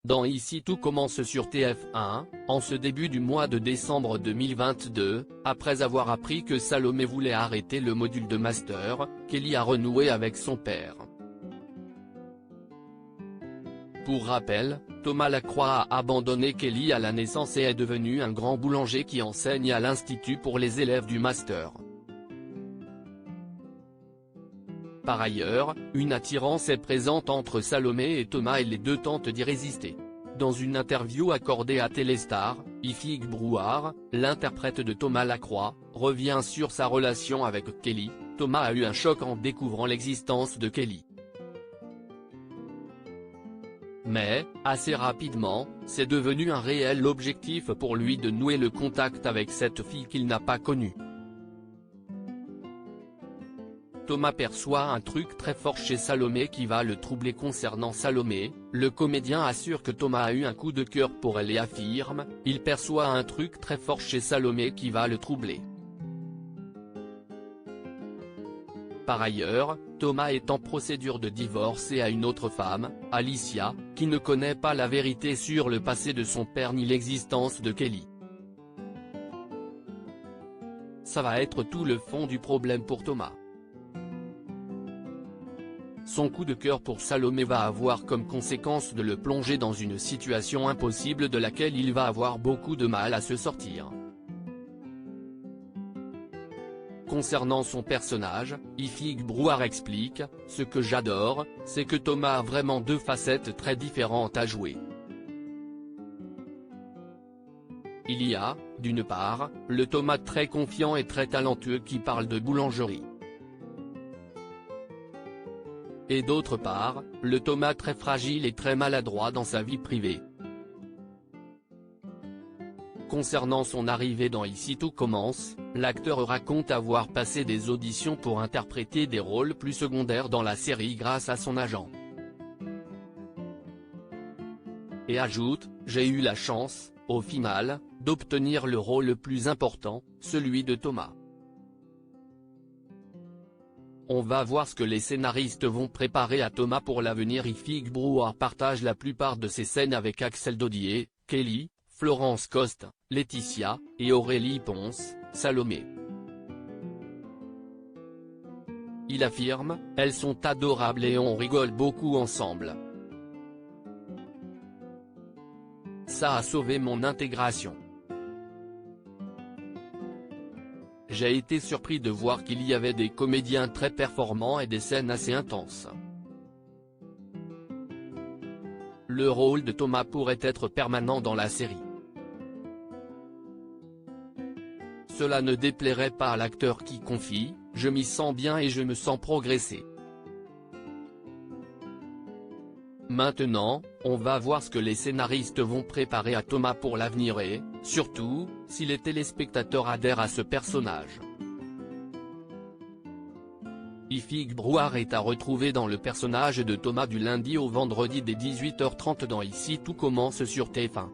Dans Ici tout commence sur TF1, en ce début du mois de décembre 2022, après avoir appris que Salomé voulait arrêter le module de master, Kelly a renoué avec son père. Pour rappel, Thomas Lacroix a abandonné Kelly à la naissance et est devenu un grand boulanger qui enseigne à l'Institut pour les élèves du master. Par ailleurs, une attirance est présente entre Salomé et Thomas et les deux tentent d'y résister. Dans une interview accordée à Téléstar, Ifig Brouard, l'interprète de Thomas Lacroix, revient sur sa relation avec Kelly. Thomas a eu un choc en découvrant l'existence de Kelly. Mais, assez rapidement, c'est devenu un réel objectif pour lui de nouer le contact avec cette fille qu'il n'a pas connue. Thomas perçoit un truc très fort chez Salomé qui va le troubler. Concernant Salomé, le comédien assure que Thomas a eu un coup de cœur pour elle et affirme, il perçoit un truc très fort chez Salomé qui va le troubler. Par ailleurs, Thomas est en procédure de divorce et a une autre femme, Alicia, qui ne connaît pas la vérité sur le passé de son père ni l'existence de Kelly. Ça va être tout le fond du problème pour Thomas. Son coup de cœur pour Salomé va avoir comme conséquence de le plonger dans une situation impossible de laquelle il va avoir beaucoup de mal à se sortir. Concernant son personnage, Ifig Brouard explique, « Ce que j'adore, c'est que Thomas a vraiment deux facettes très différentes à jouer. Il y a, d'une part, le Thomas très confiant et très talentueux qui parle de boulangerie. Et d'autre part, le Thomas très fragile et très maladroit dans sa vie privée. » Concernant son arrivée dans Ici tout commence, l'acteur raconte avoir passé des auditions pour interpréter des rôles plus secondaires dans la série grâce à son agent. Et ajoute, « J'ai eu la chance, au final, d'obtenir le rôle le plus important, celui de Thomas. On va voir ce que les scénaristes vont préparer à Thomas pour l'avenir. » Ifig Brouard partage la plupart de ses scènes avec Axel Dodier, Kelly, Florence Coste, Laetitia, et Aurélie Ponce, Salomé. Il affirme, « Elles sont adorables et on rigole beaucoup ensemble. Ça a sauvé mon intégration. J'ai été surpris de voir qu'il y avait des comédiens très performants et des scènes assez intenses. Le rôle de Thomas pourrait être permanent dans la série. Cela ne déplairait pas à l'acteur qui confie, « Je m'y sens bien et je me sens progresser. Maintenant, on va voir ce que les scénaristes vont préparer à Thomas pour l'avenir et, surtout, si les téléspectateurs adhèrent à ce personnage. » Ifig Brouard est à retrouver dans le personnage de Thomas du lundi au vendredi dès 18h30 dans Ici tout commence sur TF1.